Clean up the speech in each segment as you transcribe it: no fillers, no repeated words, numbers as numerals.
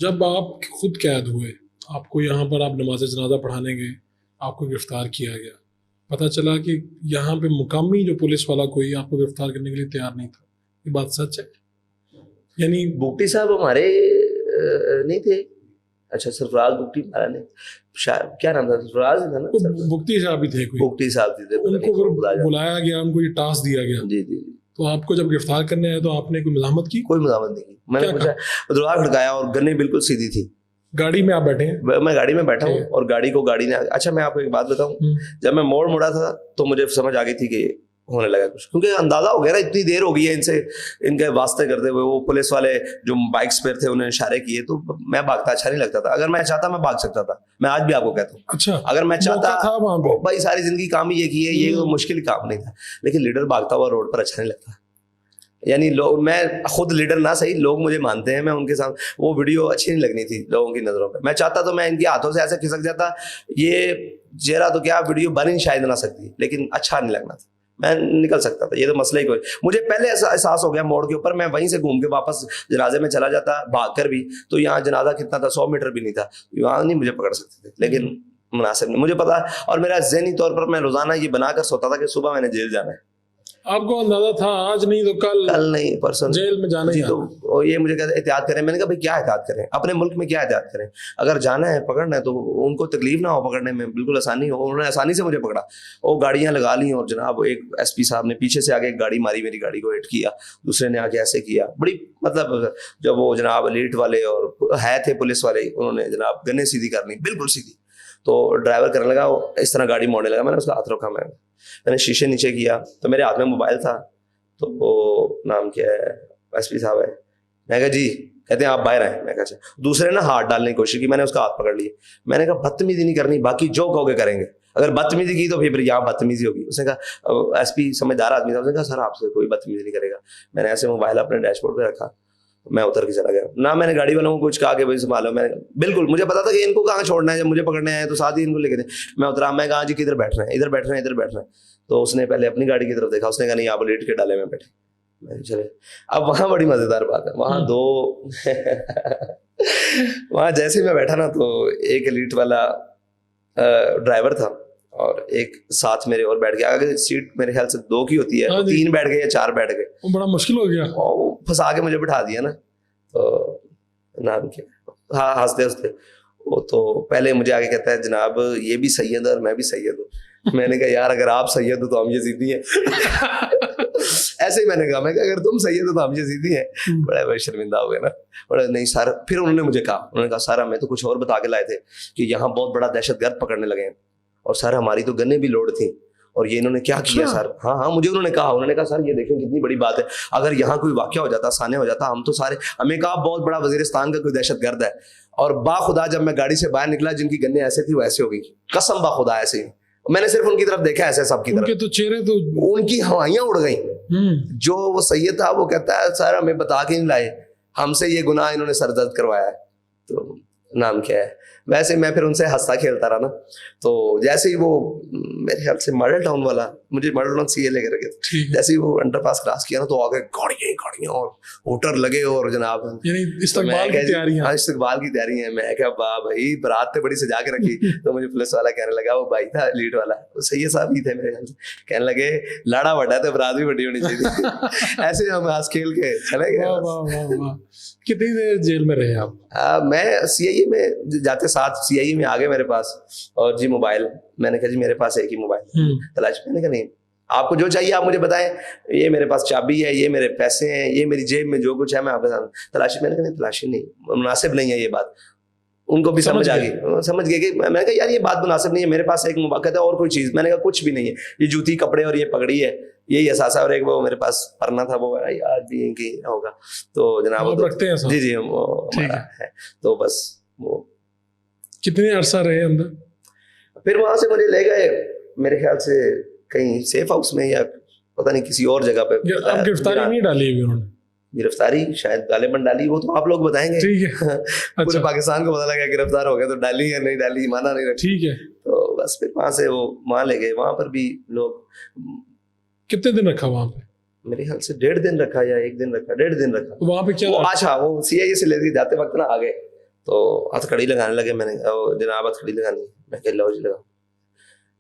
جب آپ خود قید ہوئے، آپ کو یہاں پر آپ نماز جنازہ پڑھانے گئے، آپ کو گرفتار کیا گیا، پتہ چلا کہ یہاں پہ مقامی جو پولیس والا کوئی آپ کو گرفتار کرنے کے لیے تیار نہیں تھا، یہ بات سچ ہے؟ یعنی بگٹی صاحب ہمارے نہیں تھے. اچھا سرفراز بگٹی ہمارا نہیں، کیا نام تھا؟ سرفراز تھا نا. بگٹی صاحب بھی تھے کوئی، بگٹی صاحب تھے، ان کو پھر بلایا گیا، ان کو یہ ٹاسک دیا گیا. جی جی. تو آپ کو جب گرفتار کرنے آئے تو آپ نے کوئی مزاحمت کی؟ کوئی مزاحمت نہیں کی. میں نے پوچھا، دروازہ کھڑکایا اور گنیں بالکل سیدھی تھی. گاڑی میں آپ بیٹھے ہیں؟ میں گاڑی میں بیٹھا ہوں اور گاڑی نے اچھا میں آپ کو ایک بات بتاؤں، جب میں موڑ مڑا تھا تو مجھے سمجھ آ گئی تھی کہ ہونے لگا کچھ، کیونکہ اندازہ ہو گیا نا اتنی دیر ہو گئی ہے ان سے، ان کے واسطے کرتے ہوئے. وہ پولیس والے جو بائکس پہ تھے انہیں اشارے کیے، تو میں بھاگتا اچھا نہیں لگتا تھا. اگر میں چاہتا میں بھاگ سکتا تھا، میں آج بھی آپ کو کہتا ہوں. اچھا اگر میں چاہتا تھا وہاں پہ، بھائی ساری زندگی کام ہی یہ کی ہے، یہ مشکل کام نہیں تھا. لیکن لیڈر بھاگتا ہوا روڈ پر اچھا نہیں لگتا. یعنی لوگ، میں خود لیڈر نہ صحیح، لوگ مجھے مانتے ہیں، میں ان کے ساتھ، وہ ویڈیو اچھی نہیں لگنی تھی لوگوں کی نظروں پہ. میں چاہتا تو میں ان کے ہاتھوں سے ایسے کھسک جاتا، یہ چہرہ تو کیا ویڈیو بن ہی شاید نہ سکتی، لیکن اچھا نہیں لگنا تھا، میں نکل سکتا تھا. یہ تو مسئلہ ہی کوئی، مجھے پہلے ایسا احساس ہو گیا موڑ کے اوپر، میں وہیں سے گھوم کے واپس جنازے میں چلا جاتا بھاگ کر بھی. تو یہاں جنازہ کتنا تھا، 100 میٹر بھی نہیں تھا، وہاں نہیں مجھے پکڑ سکتے تھے. لیکن مناسب نہیں، مجھے پتا، اور میرا ذہنی طور پر میں روزانہ یہ بنا کر سوتا تھا کہ صبح میں نے جیل جانا ہے. آپ کو اندازہ تھا آج نہیں تو کل نہیں پرسوں جیل میں جانا جی. ہی. تو یہ مجھے کہتے احتیاط کریں. میں نے کہا بھائی کیا احتیاط کریں، اپنے ملک میں کیا احتیاط کریں؟ اگر جانا ہے پکڑنا ہے تو ان کو تکلیف نہ ہو پکڑنے میں، بالکل آسانی ہو. انہوں نے آسانی سے مجھے پکڑا، وہ گاڑیاں لگا لی، اور جناب ایک ایس پی صاحب نے پیچھے سے آگے ایک گاڑی ماری، میری گاڑی کو ہٹ کیا، دوسرے نے آگے ایسے کیا. بڑی مطلب جب وہ جناب لیٹ والے اور ہے تھے پولیس والے، انہوں نے جناب گنے سیدھی کرنی بالکل سیدھی. تو ڈرائیور کرنے لگا اس طرح گاڑی موڑنے لگا، میں نے اس کا ہاتھ روکا، میں نے شیشے نیچے کیا، تو میرے ہاتھ میں موبائل تھا. تو وہ نام کیا ہے، ایس پی صاحب ہے. میں کہا جی، کہتے ہیں آپ باہر آئے. میں کہا اچھا. دوسرے نے ہاتھ ڈالنے کی کوشش کی، میں نے اس کا ہاتھ پکڑ لیا. میں نے کہا بدتمیزی نہیں کرنی، باقی جو کہو گے کریں گے. اگر بدتمیزی کی تو پھر یہاں بدتمیزی ہوگی. اس نے کہا، ایس پی سمجھدار آدمی تھا، اس نے کہا سر آپ سے کوئی بدتمیزی نہیں کرے گا. میں نے ایسے موبائل اپنے ڈیش بورڈ پہ رکھا، میں اتر کے چلا گیا. نہ میں نے گاڑی والوں کو کچھ کہا کہ بھائی سنبھالو. میں بالکل مجھے پتا تھا کہ ان کو کہاں چھوڑنا ہے، جب مجھے پکڑنے آئے تو ساتھ ہی ان کو لے کے دیں. میں اترا، میں کہا جی کدھر بیٹھ رہے ہیں؟ ادھر بیٹھ رہے ہیں، ادھر بیٹھ رہے ہیں. تو اس نے پہلے اپنی گاڑی کی طرف دیکھا، اس نے کہا نہیں آپ لیٹ کے ڈالے میں بیٹھے. چلے. اب وہاں بڑی مزیدار بات ہے، وہاں دو وہاں جیسے میں بیٹھا نا تو ایک ایلیٹ والا ڈرائیور تھا اور ایک ساتھ میرے اور بیٹھ گیا. اگر سیٹ میرے خیال سے 2 کی ہوتی ہے، 3 بیٹھ گئے یا 4 بیٹھ گئے. بڑا مشکل ہو گیا، پھنسا کے مجھے بٹھا دیا نا. تو نام کیا، ہاں ہنستے ہنستے. وہ تو پہلے مجھے آگے کہتا ہے جناب یہ بھی سید ہے اور میں بھی سید ہوں. میں نے کہا یار اگر آپ سید ہو تو ہم یزیدی ہیں. ایسے ہی میں نے کہا، میں کہ اگر تم سید ہو تو ہم یزیدی ہیں. بڑے شرمندہ ہو گئے نا. بڑے نہیں سر. پھر انہوں نے مجھے کہا، انہوں نے کہا سر ہمیں تو کچھ اور بتا کے لائے تھے کہ یہاں بہت بڑا دہشت گرد پکڑنے لگے ہیں، اور سر ہماری تو گنے بھی لوڈ تھیں، اور یہ انہوں نے کیا کیا سر. ہاں مجھے انہوں نے کہا سر یہ دیکھیں کتنی بڑی بات ہے، اگر یہاں کوئی واقعہ ہو جاتا، سانحہ ہو جاتا، ہم تو سارے. ہمیں کہا بہت بڑا وزیرستان کا کوئی دہشت گرد ہے. اور باخدا جب میں گاڑی سے باہر نکلا، جن کی گنے ایسے تھی وہ ایسے ہو گئی، قسم باخدا ایسے ہی. میں نے صرف ان کی طرف دیکھا ایسے، سب کی طرف، ان کے تو چہرے تو، ان کی ہوائیاں اڑ گئیں. جو وہ سید تھا وہ کہتا ہے سر ہمیں بتا کے نہیں لائے، ہم سے یہ گناہ انہوں نے سرزد کروایا ہے. تو نام کیا ہے. ویسے میں پھر ان سے ہنستا کھیلتا رہا نا. تو جیسے ہی وہ میرے خیال سے ماڈل ٹاؤن والا، مجھے ماڈل ٹاؤن سی اے لے کے رکھے تھے، جیسے ہی وہ انڈر پاس کراس کیا نا تو آگے گاڑیاں اور ہوٹر لگے، اور جناب استقبال کی تیاریاں. استقبال کی تیاری ہے. میں کہا واہ بھائی برات تو بڑی سجا کے رکھی. تو مجھے پولیس والا کہنے لگا، وہ بھائی تھا لیڈ والا، سید صاحب ہی تھے میرے خیال سے، کہنے لگے لاڑا بڑا تو برات بھی بڑی ہونی چاہیے. ایسے ہم ہنس کھیل کے چلے گئے. کتنی دیر جیل میں رہے آپ؟ میں سی آئی اے میں جاتے ساتھ سی آئی اے میں آ گئے میرے پاس. اور جی موبائل، میں نے کہا جی میرے پاس ایک ہی موبائل تلاش. میں نے کہا نہیں آپ کو جو چاہیے آپ مجھے بتائیں، یہ میرے پاس چابی ہے، یہ میرے پیسے ہیں، یہ میری جیب میں جو کچھ ہے میں آپ کے ساتھ. تلاشی، میں نے کہا نہیں تلاشی نہیں، مناسب نہیں ہے یہ بات. ان کو بھی سمجھ آ گئی، سمجھ گئے کہ میں نے کہا یار یہ بات مناسب نہیں ہے، میرے پاس ایک موبائل ہے اور کوئی چیز. میں نے کہا کچھ بھی نہیں ہے، یہ جوتی کپڑے اور یہ پگڑی ہے، یہی اثاثہ، اور ایک وہ میرے پاس پرنا تھا، وہ آج بھی ان کی ہوگا. تو جناب جی جی وہ ہمارا ہے. تو بس وہ کتنے عرصہ رہے اندر؟ پھر وہاں سے مجھے لے گئے میرے خیال سے کہیں سیف ہاؤس میں یا پتہ نہیں کسی اور جگہ پہ. اب گرفتاری نہیں ڈالی ابھی انہوں نے؟ گرفتاری شاید غالباً ڈالی، وہ تو آپ لوگ بتائیں گے. ٹھیک ہے، پورے پاکستان کو پتا لگا گرفتار ہو گیا تو ڈالی یا نہیں ڈالی مانا نہیں رکھا. ٹھیک ہے. تو بس پھر وہاں سے وہ وہاں لے گئے. وہاں پر بھی لوگ. کتنے دن رکھا وہاں پہ؟ میرے خیال سے 1.5 دن رکھا یا 1 دن رکھا، 1.5 دن رکھا. وہاں پہ کیا اچھا وہ سی آئی اے سے لے کے جاتے وقت نا آ گئے تو ہتھکڑی لگانے لگے. میں نے کہا جناب ہتھکڑی لگانی ہے. میں کہ لو جی لگاؤ.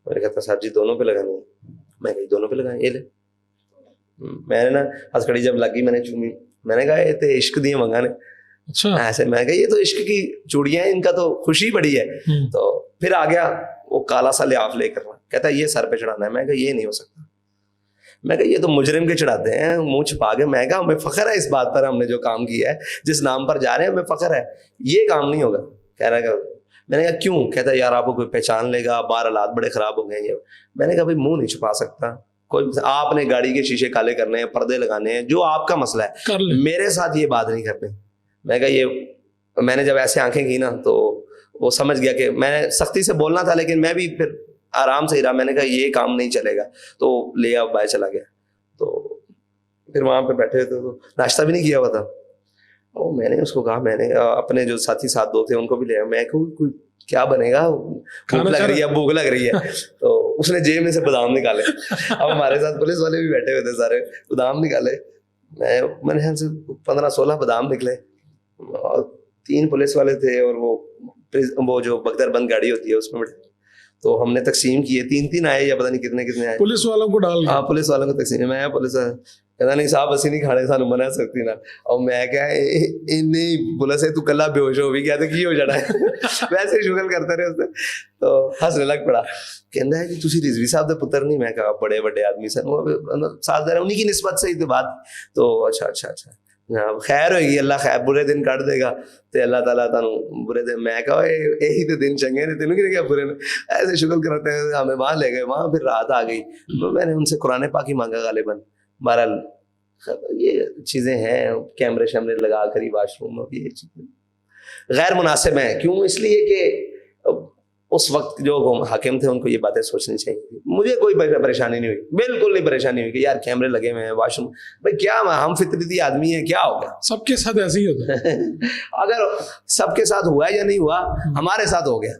میں نے کہا صاحب جی دونوں پہ لگانی ہے. میں کہ دونوں پہ لگائیں, یہ لے. میں نے نا ہتھکڑی جب لگی میں نے چومی. میں نے کہا یہ تو عشق دی منگانے. اچھا ایسے میں کہا یہ تو عشق کی چوڑیاں ہیں, ان کا تو خوشی بڑی ہے. تو پھر آ گیا وہ کالا سا لحاف لے کر, کہتا ہے یہ سر پہ چڑھانا ہے. میں کہا یہ نہیں ہو سکتا. میں کہا یہ تو مجرم کے چڑھاتے ہیں منہ چھپا کے. میں کہا ہمیں فخر ہے اس بات پر, ہم نے جو کام کیا ہے, جس نام پر جا رہے ہیں ہمیں فخر ہے, یہ کام نہیں ہوگا. کہہ رہا کہ میں نے کہا کیوں؟ کہتا ہے یار آپ کو کوئی پہچان لے گا, بار حالات بڑے خراب ہو گئے ہیں. میں نے کہا بھائی منہ نہیں چھپا سکتا کوئی, آپ نے گاڑی کے شیشے کالے کرنے ہیں, پردے لگانے ہیں, جو آپ کا مسئلہ ہے, میرے ساتھ یہ بات نہیں کرنے. میں کہا یہ, میں نے جب ایسے آنکھیں کی نا تو وہ سمجھ گیا کہ میں نے سختی سے بولنا تھا, لیکن میں بھی پھر آرام سے ہی رہا. میں نے کہا یہ کام نہیں چلے گا, تو لے آؤ باہر چلا گیا. تو پھر وہاں پہ بیٹھے تھے تو ناشتہ بھی نہیں کیا ہوا تھا. اور میں نے اس کو کہا, میں نے اپنے جو ساتھی ساتھ دو تھے ان کو بھی لے آیا. میں کہوں کوئی کیا بنے گا, بھوک لگ رہی ہے, بھوک لگ رہی ہے. تو اس نے جیب میں سے بادام نکالے. اب ہمارے ساتھ پولیس والے بھی بیٹھے ہوئے تھے سارے, بادام نکالے. میں نے 15-16 بادام نکلے, اور 3 پولیس والے تھے, اور وہ جو بختر بند گاڑی ہوتی ہے اس میں بیٹھے. تو ہم نے تقسیم کیے, 3 آئے یا پتہ نہیں کتنے آئے. پولیس والوں کو ڈال, ہاں پولیس والوں کو تقسیم. میں پولیس کہتا نہیں صاحب اسی نہیں کھانے, سانو منع سکتی نا. اور میں کہا نہیں پولیس ہے تو کلا بے ہوش ہو بھی گیا تو کی ہو جانا ہے. ویسے شغل کرتے رہے اس نے. تو ہنسنے لگ پڑا. کہنا ہے کہ تسی رضوی صاحب دے پتر نہیں. میں کہا بڑے بڑے آدمی سن, ساتھ دے رہے انہیں کی نسبت سے ہی تو بات. تو اچھا خیر ہوئے اللہ خیر, برے دن کٹ دے گا تے اللہ تعالیٰ تانوں برے دن. میں کہا یہی تو دن چنگے نے, تینوں کی کیا برے نے. ایسے شغل کرتے ہیں. ہمیں وہاں لے گئے, وہاں پھر رات آ گئی. میں نے ان سے قرآن پاک ہی مانگا غالباً. بہرحال یہ چیزیں ہیں, کیمرے شیمرے لگا کر ہی واش روم, یہ چیزیں غیر مناسب ہیں. کیوں؟ اس لیے کہ اس وقت جو حاکم تھے ان کو یہ باتیں سوچنی چاہیے تھی. مجھے کوئی پریشانی نہیں ہوئی, بالکل نہیں پریشانی ہوئی کہ یار کیمرے لگے ہوئے ہیں واش روم. بھائی کیا ہم فطرتی آدمی ہیں, کیا ہو گیا؟ سب کے ساتھ ایسے ہی ہوتا ہے. اگر سب کے ساتھ ہوا یا نہیں ہوا, ہمارے ساتھ ہو گیا.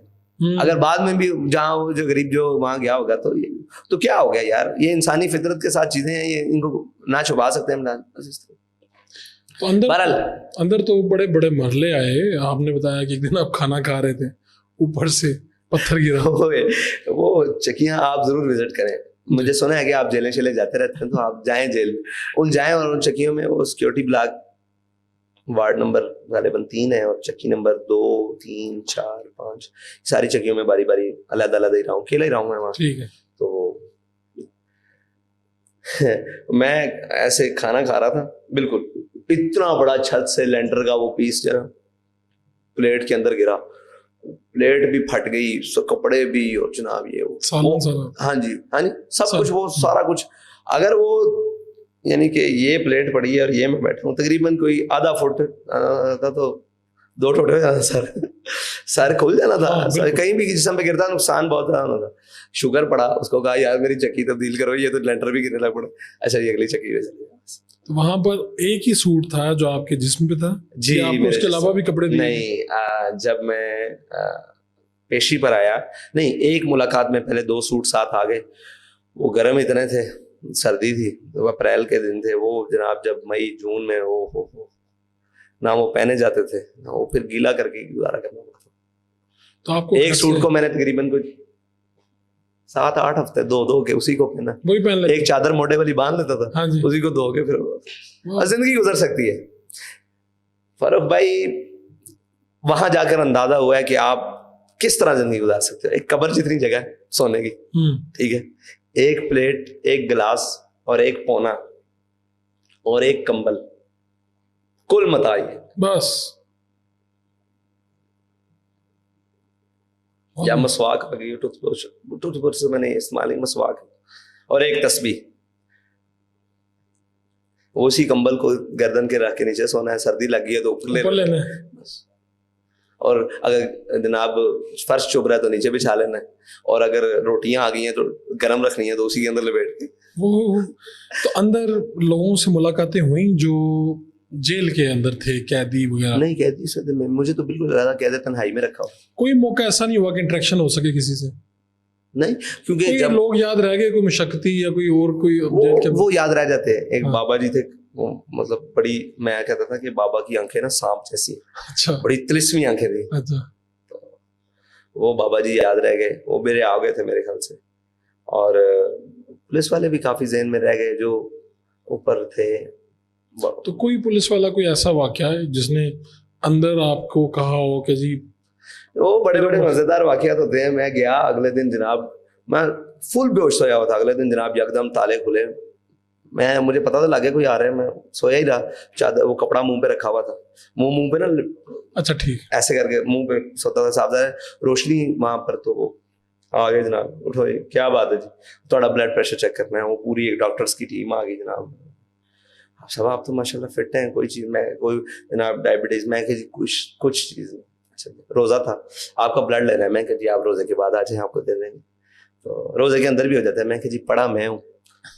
اگر بعد میں بھی جہاں وہ جو غریب جو وہاں گیا ہوگا تو کیا ہو گیا یار. یہ انسانی فطرت کے ساتھ چیزیں ہیں, یہ ان کو نہ چھپا سکتے ہم. تو اندر تو بڑے بڑے مرحلے آئے. آپ نے بتایا کہ ایک دن آپ کھانا کھا رہے تھے, اوپر سے پتھر گرا. وہ چکیاں آپ ضرور وزٹ کریں. مجھے سنا ہے کہ آپ جیلیں شیلیں جاتے رہتے ہیں, تو آپ جائیں جیل میں, جائیں اور ان چکیوں میں وہ سیکورٹی بلاک وارڈ نمبر غالباً 3 ہے, اور چکی نمبر 2, 3, 4, 5 ساری چکیوں میں باری باری علیحدہ علیحدہ ہی رہا ہوں, اکیلا ہی رہا ہوں میں وہاں. ٹھیک ہے. تو میں ایسے کھانا کھا رہا تھا, بالکل اتنا بڑا چھت سے لینٹر کا وہ پیس ذرا پلیٹ کے اندر گرا, پلیٹ بھی پھٹ گئی, کپڑے بھی, اور جناب یہ ہاں جی سب کچھ, وہ سارا کچھ. اگر وہ یعنی کہ یہ پلیٹ پڑی ہے اور یہ میں بیٹھا ہوں, تقریباً کوئی آدھا فٹ تھا تو 2 ٹوٹے ہو جانا, سر کھل جانا تھا. کہیں بھی جسم پہ گرتا نقصان بہت زیادہ ہونا تھا. شوگر پڑا, اس کو کہا یار میری چکی تبدیل کرو, یہ تو لینٹر بھی گرنے لگ پڑا. اچھا یہ اگلی چکی پہ چلی. وہاں پر ایک ہی سوٹ تھا جو آپ کے جسم پہ تھا جی, آپ کو اس کے علاوہ بھی کپڑے دیے؟ نہیں, جب میں پیشی پر آیا, نہیں, ایک ملاقات میں پہلے 2 سوٹ ساتھ آ گئے. وہ گرم اتنے تھے, سردی تھی, اپریل کے دن تھے وہ جناب, جب مئی جون میں ہو نہ وہ پہنے جاتے تھے, وہ پھر گیلا کر کے گزارا کرنا پڑتا. تو آپ کو ایک سوٹ کو میں نے تقریباً کچھ 7-8 ہفتے دو کے اسی کو پہنا, وہی پہن لیتے. ایک چادر موٹے والی باندھ لیتا تھا, اسی کو دھو کے پھر زندگی گزر سکتی ہے. فاروق بھائی وہاں جا کر اندازہ ہوا ہے کہ آپ کس طرح زندگی گزار سکتے ہو. ایک قبر جتنی جگہ سونے کی, ٹھیک ہے, ایک پلیٹ, ایک گلاس, اور ایک پونا, اور ایک کمبل, کل متاع بس. یا مسواک آ گئی, ٹوتھ برش سے میں نے استعمال کی, مسواک, اور ایک تسبیح. اسی کمبل کو گردن کے رکھ کے نیچے سونا ہے, سردی لگ گئی ہے تو اوپر لینا ہے, اور اگر جناب فرش چبھ رہا ہے تو نیچے بچھا لینا ہے, اور اگر روٹیاں آ گئی ہیں تو گرم رکھنی ہے تو اسی کے اندر لپیٹ کے. تو اندر لوگوں سے ملاقاتیں ہوئیں جو جیل کے اندر تھے, قیدی وغیرہ؟ نہیں, قیدی سے مجھے تو بالکل زیادہ قید تنہائی میں رکھا ہو. کوئی موقع ایسا نہیں ہوا کہ انٹریکشن ہو سکے کسی سے؟ نہیں, کیونکہ جب لوگ یاد رہ گئے, کوئی مشقتی یا کوئی اور کوئی وہ یاد رہ جاتے ہیں. ایک بابا جی تھے وہ مطلب بڑی, میں کہتا تھا کہ بابا کی آنکھیں نا سانپ جیسی ہیں, اچھا بڑی تلسمی آنکھیں تھی. اچھا. وہ بابا جی یاد رہ گئے, وہ میرے آ گئے تھے میرے خیال سے. اور پولیس والے بھی کافی ذہن میں رہ گئے جو اوپر تھے. تو کوئی پولیس والا کوئی ایسا واقعہ ہے جس نے اندر آپ کو کہا ہو کہ جی؟ وہ بڑے بڑے مزیدار واقعات ہوتے ہیں. میں گیا اگلے دن جناب, میں فل بے ہوش سویا ہوا تھا. اگلے دن جناب یکدم تالے کھلے, مجھے پتا تو لگے کوئی آ رہا ہے, میں سویا ہی رہا. چادر وہ کپڑا منہ پہ رکھا ہوا تھا, منہ پہ نا اچھا ٹھیک ایسے کر کے منہ پہ سوتا تھا. صاحب روشنی وہاں پر, تو وہ آ گئے جناب, اٹھو کیا بات ہے جی, تھوڑا بلڈ پریشر چیک کرنا ہے. وہ پوری ایک ڈاکٹرس کی ٹیم آ گئی جناب. صاحب آپ تو ماشاء اللہ فٹ ہیں, کوئی چیز میں کوئی جناب ڈائبٹیز, میں کہ جی کچھ چیز نہیں. اچھا روزہ تھا, آپ کا بلڈ لینا ہے. میں کہ جی آپ روزے کے بعد آ جائیں, آپ کو دے دیں گے. تو روزے کے اندر بھی ہو جاتا ہے. میں کہ جی پڑھا میں ہوں,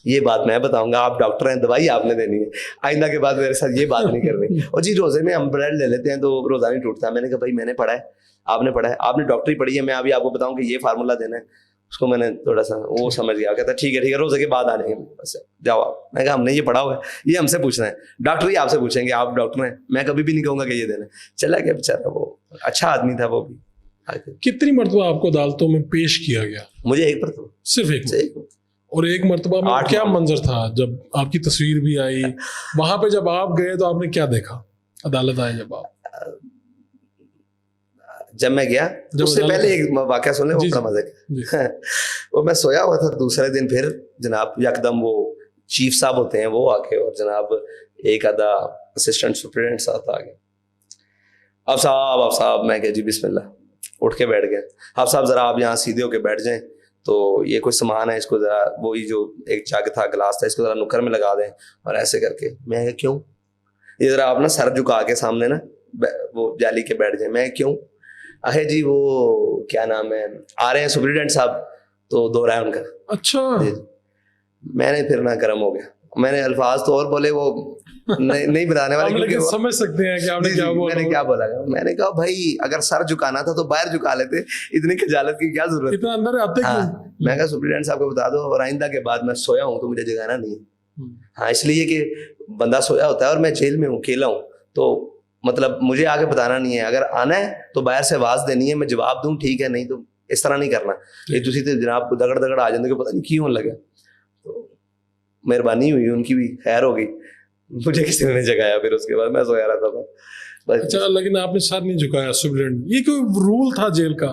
یہ بات میں بتاؤں گا, آپ ڈاکٹر ہیں, دوائی آپ نے دینی ہے, آئندہ کے بعد میرے ساتھ یہ بات نہیں کرنی. اور جی روزے میں ہم بلڈ لے لیتے ہیں تو روزہ نہیں ٹوٹتا. میں نے کہا بھائی میں نے پڑھا ہے, آپ نے پڑھا ہے, آپ نے ڈاکٹری پڑھی ہے, میں ابھی آپ کو بتاؤں کہ یہ فارمولا دینا ہے. اس کو میں نے تھوڑا سا وہ سمجھ گیا, کہتا ٹھیک ہے روزے کے بعد آ جائیں گے, بس جاؤ آپ. میں کہا ہم نے یہ پڑھا ہوا ہے, یہ ہم سے پوچھنا ہے, ڈاکٹری آپ سے پوچھیں گے, آپ ڈاکٹر ہیں, میں کبھی بھی نہیں کہوں گا کہ یہ دینا. چلا گیا بیچارہ, وہ اچھا آدمی تھا وہ بھی. کتنی مرتبہ آپ کو عدالتوں میں پیش کیا گیا؟ مجھے ایک پر تو صرف ایک. اور ایک مرتبہ میں کیا منظر تھا جب آپ کی تصویر بھی آئی وہاں پہ؟ جب آپ گئے تو آپ نے کیا دیکھا عدالت آئے جب آپ؟ جب میں گیا اس سے پہلے ایک واقعہ سن لیں, وہ بڑا مزے کا. وہ میں سویا ہوا تھا, دوسرے دن پھر جناب یکدم وہ چیف صاحب ہوتے ہیں وہ آ کے, اور جناب ایک آدھا اسسٹنٹ سپرنٹینڈنٹ ساتھ آ گئے. اب صاحب میں کہ جی بسم اللہ, اٹھ کے بیٹھ گئے. اب صاحب ذرا آپ یہاں سیدھے ہو کے بیٹھ جائیں, تو یہ کوئی سامان ہے, اس کو ذرا وہی جو ایک جگ تھا, گلاس تھا, اس کو ذرا نکر میں لگا دیں. اور ایسے کر کے میں کیوں, یہ ذرا آپ نا سر جھکا کے سامنے نا وہ جالی کے بیٹھ جائیں. میں کیوں, ہے جی وہ کیا نام ہے, آ رہے ہیں سپرنٹینڈنٹ صاحب, تو دو رہا ہے ان کا. اچھا. میں نے پھر نہ گرم ہو گیا, میں نے الفاظ تو اور بولے وہ نہیں بتانے والے, سمجھ سکتے ہیں کہ آپ نے کیا بولا. میں نے کیا بولا, میں نے کہا بھائی اگر سر جھکانا تھا تو باہر جھکا لیتے, اتنی خجالت کی کیا ضرورت, اتنا اندر آتے کیوں. میں کہا سپرنٹینڈنٹ صاحب کو بتا دو, اور آئندہ کے بعد میں سویا ہوں تو مجھے جگانا نہیں ہے. ہاں اس لیے کہ بندہ سویا ہوتا ہے اور میں جیل میں ہوں, اکیلا ہوں, تو مطلب مجھے آگے بتانا نہیں ہے. اگر آنا ہے تو باہر سے آواز دینی ہے, میں جواب دوں ٹھیک ہے, نہیں تو اس طرح نہیں کرنا. یہ تسی تو جناب کو دگڑ آ جاندے کہ پتہ نہیں کیوں لگا. تو مہربانی ہوئی, ان کی بھی خیر ہو گئی, مجھے کسی نے نہیں جگایا. پھر اس کے بعد میں سویا رہتا تھا. اچھا, لیکن آپ نے سر نہیں جھکایا سپرنٹینڈنٹ, یہ کوئی رول تھا جیل کا؟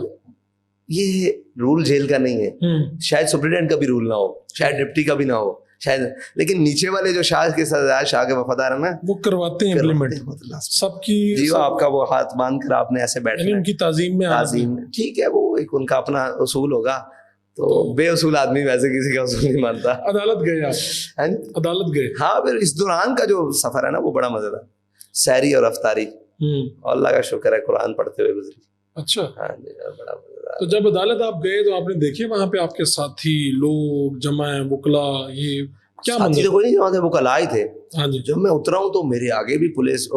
یہ رول جیل کا نہیں ہے, شاید سپرنٹینڈنٹ کا بھی رول نہ ہو, شاید ڈپٹی کا بھی نہ ہو شاید, لیکن نیچے والے جو شاہ کے سردار, شاہ کے وفادار ہیں نا, وہ کرواتے ہیں امپلیمنٹ سب کی. جی وہ آپ کا وہ ہاتھ باندھ کر آپ نے ایسے بیٹھنا, ان کی تعظیم میں ٹھیک ہے, وہ ایک ان کا اپنا اصول ہوگا. تو بے اصول آدمی ویسے کسی کا اصول نہیں مانتا. عدالت گئے آپ؟ عدالت گئے. ہاں, پھر اس دوران کا جو سفر ہے نا وہ بڑا مزیدار, سحری اور افطاری, اللہ کا شکر ہے قرآن پڑھتے ہوئے گزری. اچھا. ہاں جی, بڑا مزیدار. تو جب عدالت آپ گئے تو آپ نے دیکھے وہاں پہ آپ کے ساتھی لوگ جمع ہیں, وکلا, یہ کیا ساتھی تو کوئی نہیں جمع تھے, وکلا ہی تھے. ہاں جی. جب میں اترا ہوں تو میرے آگے بھی پولیس,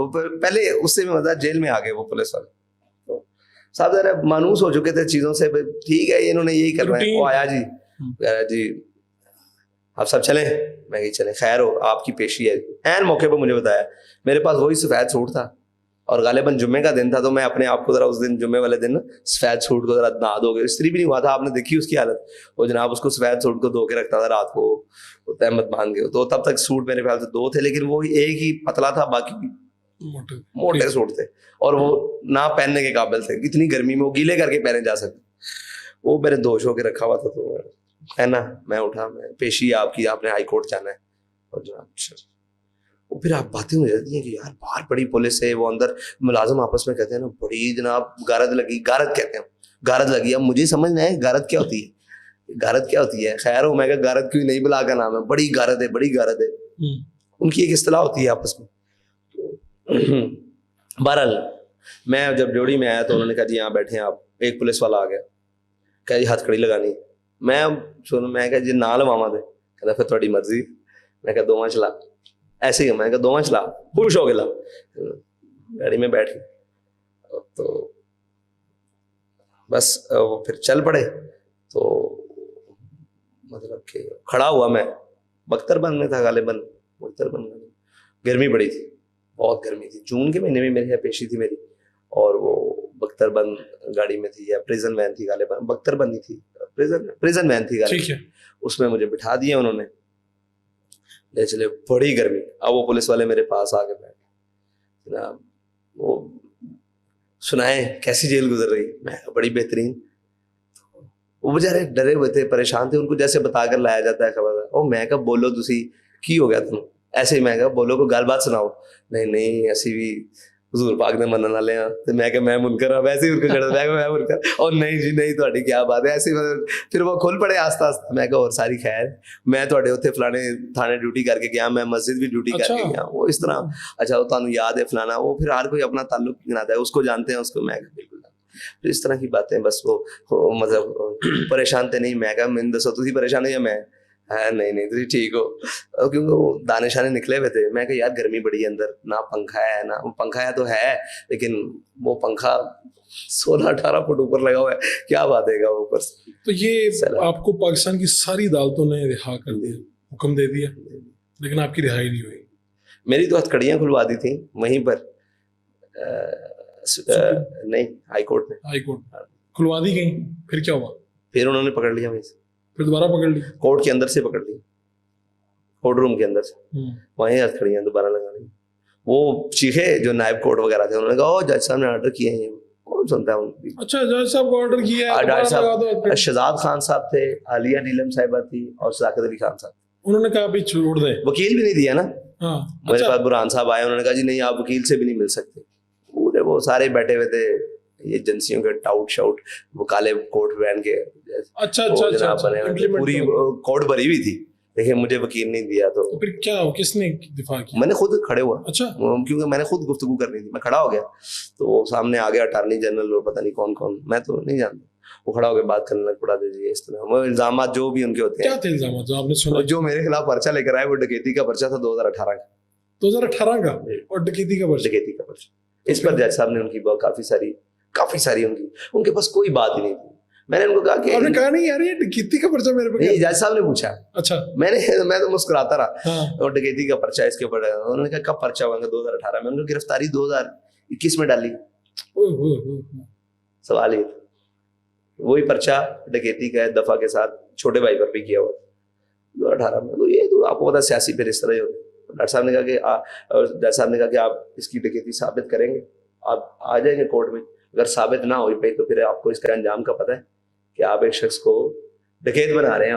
پہلے اس سے بھی مزہ جیل میں آگے وہ پولیس والے صاحب ذرا مانوس ہو چکے تھے چیزوں سے, ٹھیک ہے انہوں نے یہی کرنا ہے. وہ آیا جی, کہہ رہا جی آپ سب چلیں. میں کہ چلیں, خیر ہو آپ کی پیشی ہے. این موقع پہ مجھے بتایا, میرے پاس وہی سفید سوٹ تھا, اور غالباً جمعے کا دن تھا, تو میں اپنے آپ کو ذرا اس دن جمعے والے دن سفید سوٹ کو ذرا نہا دھو کے, استری بھی نہیں ہوا تھا, آپ نے دیکھی اس کی حالت, وہ جناب اس کو سفید سوٹ کو دھو کے رکھتا تھا رات کو, تہمت باندھ کے. تو تب تک سوٹ میرے خیال سے 2 تھے, لیکن وہ ایک ہی پتلا تھا, باقی موٹے سوٹ تھے, اور وہ نہ پہننے کے قابل تھے. اتنی گرمی میں وہ گیلے کر کے پہنے جا سکتے, وہ میرے دوش ہو کے رکھا ہوا تھا. تو ہے نا, میں اٹھا, میں پیشی آپ کی, آپ نے ہائی کورٹ جانا ہے. اور جناب وہ پھر آپ باتیں ہو جاتی ہیں کہ یار باہر بڑی پولیس ہے, وہ اندر ملازم آپس میں کہتے ہیں نا بڑی جناب گارد لگی, گارد کہتے ہیں, گارد لگی. اب مجھے سمجھ نہیں ہے گارد کیا ہوتی ہے, گارد کیا ہوتی ہے. خیر ہو, میں کہا گارد کیوں نہیں, بلا کا نام ہے, بڑی گارد ہے, بڑی گارد ہے, ان کی ایک اصطلاح ہوتی ہے آپس میں. بہرحال میں جب ڈیوڑی میں آیا تو انہوں نے کہا جی یہاں بیٹھے ہیں آپ. ایک پولیس والا آ گیا, کہا جی ہتھ کڑی لگانی. میں کہا جی نال ماما دے, کہتا پھر تھوڑی مرضی. میں کہا 2 چلا, ایسے ہی. میں کہا 2 چلا, خوش ہو گیا, گاڑی میں بیٹھ گئے. تو بس وہ پھر چل پڑے. تو مطلب کہ کھڑا ہوا, میں بختر بند میں تھا غالباً, بختر بند میں, گرمی بڑی تھی, بہت گرمی تھی. جون کے مہینے میں میرے یہاں پیشی تھی میری, اور وہ بختر بند گاڑی میں تھی یا پریزن وین تھی غالباً, بختر بند ہی تھی, پریزن وین تھی غالباً, اس میں مجھے بٹھا دیا انہوں نے, لے چلے. بڑی گرمی. اب وہ پولیس والے میرے پاس آ کے بیٹھے, جناب وہ سنائیں کیسی جیل گزر رہی. میں بڑی بہترین. وہ بیچارے ڈرے ہوئے تھے, پریشان تھے, ان کو جیسے بتا کر لایا جاتا ہے خبر. او میں کہا بولو تسی کی ہو گیا تم, ایسے ہی میں کہا بولو کو گل بات سناؤ. نہیں ایسی بھی حضور پاک نے منن والے ہیں. تو میں کہ میں منکر ہوں, ویسے ہی ان کو کہا میں منکر, اور نہیں جی نہیں تہاڈی کیا بات ہے ایسی. پھر وہ کھل پڑے آہستہ آہستہ. میں کہا اور ساری خیر, میں تہاڈے اوتھے فلانے تھانے ڈیوٹی کر کے گیا, میں مسجد بھی ڈیوٹی کر کے گیا. وہ اس طرح اچھا وہ تانوں یاد ہے فلانا, وہ پھر ہر کوئی اپنا تعلق گناتا ہے, اس کو جانتے ہیں اس کو. میں بالکل پھر اس طرح کی باتیں. بس وہ مطلب پریشان تھے. نہیں میں کہا میں دسو تسی پریشان ہو یا میں, نہیں تھی ٹھیک ہو, کیونکہ وہ دانے شانے نکلے ہوئے تھے. میں کہ یار گرمی بڑی ہے اندر, نہ پنکھا ہے, نہ پنکھا ہے تو ہے لیکن وہ پنکھا 16-18 فٹ اوپر لگا ہوا ہے, کیا بات ہے گا اوپر سے. تو یہ آپ کو پاکستان کی ساری عدالتوں نے رہا کر دیا, حکم دے دیا, لیکن آپ کی رہائی نہیں ہوئی. میری تو ہتھکڑیاں کھلوا دی تھیں وہیں پر, نہیں ہائی کورٹ نے کھلوا دی گئی. پھر کیا ہوا؟ پھر انہوں نے پکڑ لیا وہیں سے, پھر دوبارہ پکڑ لی کورٹ کے اندر سے پکڑ لی, کورٹ روم کے اندر سے, وہیں ہتھکڑیاں دوبارہ لگا لی. وہ چیخے جو نائب کورٹ وغیرہ تھے, انہوں نے کہا او جج صاحب نے آرڈر کیے ہیں, کون سنتا ہے. اچھا جج صاحب کو آرڈر کیا ہے, جج صاحب شہزاد خان صاحب تھے, عالیہ نیلم صاحبہ تھی, اور صداقت علی خان صاحب. انہوں نے کہا ابھی چھوڑ دیں, وکیل بھی نہیں دیا نا. میرے پاس برہان صاحب آئے, انہوں نے کہا جی نہیں آپ وکیل سے بھی نہیں مل سکتے. پورے وہ سارے بیٹھے ہوئے تھے ایجنسیوں کے ٹاؤٹ شاؤٹ, وہ کالے کوٹ پہن کے. اچھا پوری کوٹ بھری ہوئی تھی, لیکن مجھے وکیل نہیں دیا. تو پھر کیا کس نے دفاع کیا؟ میں نے خود کھڑے ہوا. اچھا, کیونکہ میں نے خود گفتگو کرنی تھی. میں کھڑا ہو گیا تو وہ سامنے آ گیا اٹارنی جنرل اور پتہ نہیں کون کون, میں تو نہیں جانتا. وہ کھڑا ہو کے بات کرنے لگ پڑا. دیجیے اس طرح وہ الزامات جو بھی ان کے ہوتے ہیں. کیا تھے الزامات جو آپ نے سنا؟ جو میرے خلاف پرچہ لے کر آئے وہ ڈکیتی کا پرچہ تھا 2018 کا. 2018 کا, اور ڈکیتی کا پرچہ. ڈکیتی کا پرچہ. اس پر جج صاحب نے ان کی کافی ساری ان کے پاس کوئی بات ہی نہیں تھی. میں نے ان کو کہا کہ آپ نے کہا نہیں یار یہ ڈکیتی کا پرچہ میرے پاس. نہیں, جج صاحب نے پوچھا. اچھا, میں تو مسکراتا رہا. اور ڈکیتی کا پرچہ اس کے اوپر. انہوں نے کہا کب پرچہ ہوا؟ 2018 میں. ان کو گرفتاری 2021 میں ڈالی. سوال یہ وہی پرچہ ڈکیتی کا دفعہ کے ساتھ چھوٹے بھائی پر بھی کیا ہوا 2018 میں. تو یہ تو آپ کو پتا سیاسی پھر اس طرح ہی ہوتا ہے. ڈاکٹر صاحب نے کہا کہ آپ اس کی ڈکیتی ثابت کریں گے, آپ آ جائیں گے کورٹ میں. اگر ثابت نہ ہوئی پئی تو پھر آپ کو اس کا انجام کا پتہ ہے کہ آپ ایک شخص کو ڈکیت بنا رہے ہیں,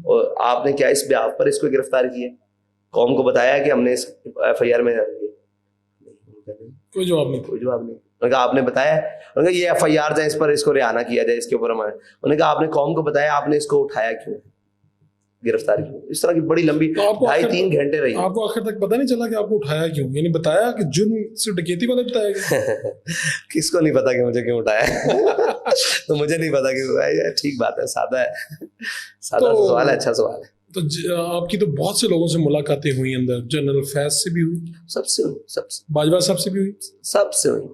اور آپ نے کیا اس بیاف پر اس کو گرفتار کیا, قوم کو بتایا کہ ہم نے اس ایف آئی آر میں کوئی جواب نہیں. انہوں نے کہا آپ نے بتایا, انہوں نے کہا یہ ایف آئی آر اس پر اس کو رہا نہ کیا جائے, اس کے اوپر ہمارے. انہوں نے کہا آپ نے قوم کو بتایا, آپ نے اس کو اٹھایا کیوں, گرفتار کیوں. اس طرح کی بڑی لمبی 2.5-3 گھنٹے رہی. آپ کو آخر تک پتہ نہیں چلا کہ آپ کو اٹھایا کیوں, یعنی بتایا کہ جرم سے ڈکیتی والا بتایا گیا؟ کس کو نہیں پتا کہ مجھے کیوں اٹھایا. تو مجھے نہیں پتا کہ ٹھیک بات ہے, سادہ ہے, سادہ سوال ہے, اچھا سوال ہے. تو آپ کی تو بہت سے لوگوں سے ملاقاتیں ہوئی اندر, جنرل فیض سے بھی ہوئی, سب سے باجوہ صاحب سے بھی ہوئی, سب سے ہوئی.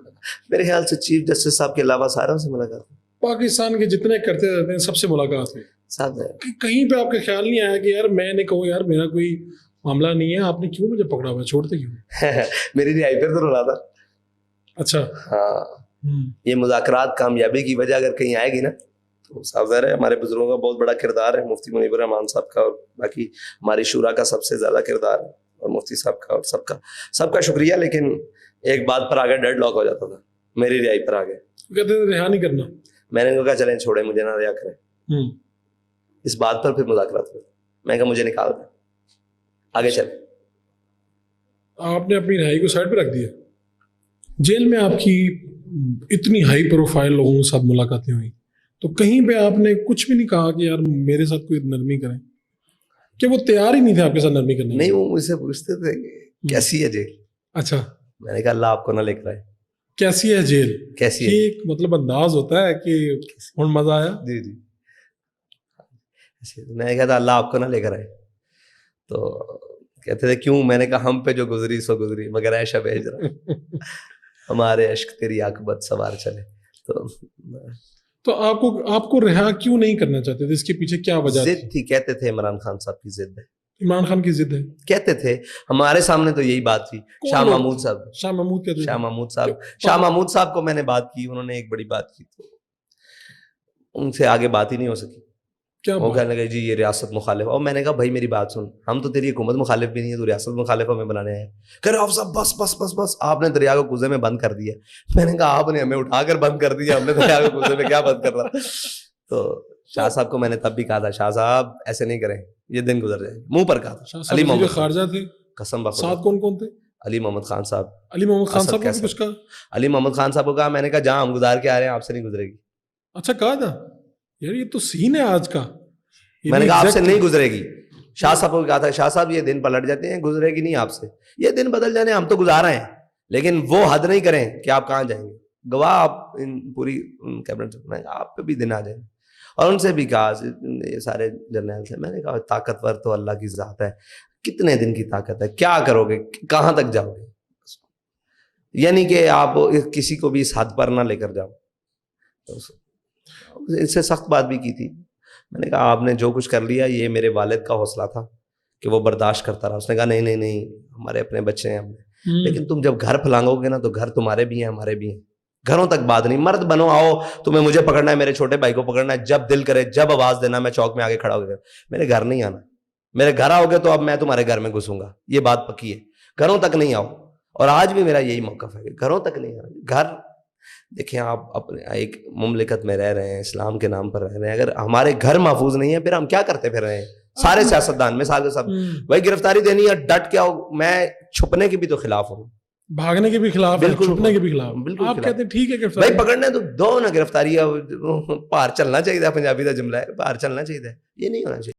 میرے خیال سے چیف جسٹس صاحب کے علاوہ ساروں سے ملاقات. پاکستان کے جتنے کرتے رہتے ہیں سب سے ملاقات ہوئی. کہیں پہ آپ کا خیال نہیں آیا کہ یار میں نے کہو یار میرا کوئی معاملہ نہیں ہے, آپ نے کیوں مجھے پکڑا ہوا, چھوڑتے کیوں؟ میری رہائی پر تو رولا تھا. اچھا ہاں, یہ مذاکرات کامیابی کی وجہ اگر کہیں آئے گی نا تو صاف ظاہر ہے ہمارے بزرگوں کا بہت بڑا کردار ہے, مفتی منیب الرحمان صاحب کا, اور باقی ہماری شورا کا سب سے زیادہ کردار ہے, اور مفتی صاحب کا, اور سب کا شکریہ. لیکن ایک بات پر آگے ڈیڈ لاک ہو جاتا تھا, میری رہائی پر آگے کہتے ہیں رہا نہیں کرنا. میں نے کہا چلیں چھوڑیں, مجھے نہ رہا کریں. اس بات پر پھر مذاکرات ہوئے. میں کہا مجھے نکال دیں, آگے چلیں. آپ نے اپنی رہائی کو سائڈ پہ رکھ دیا. جیل میں آپ کی اتنی ہائی پروفائل لوگوں کے ساتھ ملاقاتیں ہوئی, تو کہیں پہ آپ نے کچھ بھی نہیں کہا کہ یار میرے ساتھ کوئی نرمی کریں, کہ وہ تیار ہی نہیں تھے آپ کے ساتھ نرمی کرنے؟ نہیں, وہ مجھ سے پوچھتے تھے کیسی ہے جیل. اچھا, میں نے کہا اللہ آپ کو نہ لے کر آئے. کیسی ہے جیل, کیسی ہے, ایک مطلب انداز ہوتا ہے کہ ہن مزہ آیا. جی میں نے کہا تھا اللہ آپ کو نہ لے کر آئے. تو کہتے تھے کیوں؟ میں نے کہا ہم پہ جو گزری سو گزری, مگر ایشا بھیج رہا ہمارے عشق تیری عاقبت سوار چلے. تو آپ کو رہا کیوں نہیں کرنا چاہتے تھے, اس کے پیچھے کیا وجہ تھی؟ کہتے تھے عمران خان صاحب کی ضد ہے. عمران خان کی ضد ہے. کہتے تھے ہمارے سامنے تو یہی بات تھی. شاہ لوگ؟ محمود صاحب, شاہ محمود کہتے شاہ ہیں محمود صاحب کو میں نے بات کی, انہوں نے ایک بڑی بات کی تو ان سے آگے بات ہی نہیں ہو سکی. کیا وہ بات؟ کہنے لگے جی یہ ریاست مخالف. اور میں نے کہا بھائی میری بات سن, ہم تو تیری حکومت مخالف بھی نہیں ہے, تو ریاست مخالف ہمیں بنانے آئے. کہہ رہے آپ صاحب بس بس بس بس, آپ نے دریا کو کوزے میں بند کر دیا. میں نے کہا آپ نے ہمیں اٹھا کر بند کر دیا, ہم نے دریا کو کوزے میں کیا بند کرنا. تو شاہ صاحب کو میں نے تب بھی کہا تھا شاہ صاحب ایسے نہیں کریں, یہ دن گزر جائیں گے, منہ پر کہا شاہ تھا. صاحب علی وزیر محمد خارجہ تھے, قسم بخدا, ساتھ کون کون تھے؟ علی محمد خان صاحب. علی محمد خان اسد صاحب کو بھی کیسر. کچھ کہا؟ علی محمد خان صاحب کو کہا, میں نے کہا جہاں ہم گزار کے آ رہے ہیں آپ سے نہیں گزرے گی. اچھا کہا تھا یار, یہ تو سین ہے آج کا. میں نے کہا آپ سے نہیں گزرے گی. شاہ صاحب کو کہا تھا شاہ صاحب یہ دن پلٹ جاتے ہیں, گزرے گی نہیں آپ سے, یہ دن بدل جانے, ہم تو گزار رہے ہیں, لیکن وہ حد نہیں کریں کہ آپ کہاں جائیں گے. گواہ آپ پوری کیبنٹ سے, آپ پہ بھی دن آ جائیں. اور ان سے بھی کہا, یہ سارے جرنیل سے, میں نے کہا طاقتور تو اللہ کی ذات ہے, کتنے دن کی طاقت ہے, کیا کرو گے, کہاں تک جاؤ گے. یعنی کہ آپ کسی کو بھی اس حد پر نہ لے کر جاؤ. اس سے سخت بات بھی کی تھی. میں نے کہا آپ نے جو کچھ کر لیا یہ میرے والد کا حوصلہ تھا کہ وہ برداشت کرتا رہا. اس نے کہا نہیں نہیں نہیں, ہمارے اپنے بچے ہیں, لیکن تم جب گھر پھلانگو گے نا تو گھر تمہارے بھی ہیں ہمارے بھی ہیں. گھروں تک بات نہیں, مرد بنو, آؤ تمہیں مجھے پکڑنا ہے, میرے چھوٹے بھائی کو پکڑنا ہے, جب دل کرے جب آواز دینا, میں چوک میں آگے کھڑا ہو گیا. میرے گھر نہیں آنا, میرے گھر آؤ گے تو اب میں تمہارے گھر میں گھسوں گا, یہ بات پکی ہے. گھروں تک نہیں آؤ. اور آج بھی میرا یہی موقف ہے کہ گھروں تک نہیں آنا. گھر دیکھیں, آپ اپنے ایک مملکت میں رہ رہے ہیں, اسلام کے نام پر رہ رہے ہیں, اگر ہمارے گھر محفوظ نہیں ہے پھر ہم کیا کرتے پھر رہے ہیں. سارے سیاستدان میں سارے سب بھائی گرفتاری دینی ہے, ڈٹ کیا ہو. میں چھپنے کے بھی تو خلاف ہوں, بھاگنے کے بھی خلاف ہے, بالکل چھپنے کے بھی خلاف. بالکل آپ خلاف. کہتے ہیں ٹھیک ہے بھائی گرفتاری پکڑنے تو دو نا گرفتاری, باہر چلنا چاہیے, پنجابی کا جملہ ہے, باہر چلنا چاہیے, یہ نہیں ہونا چاہیے.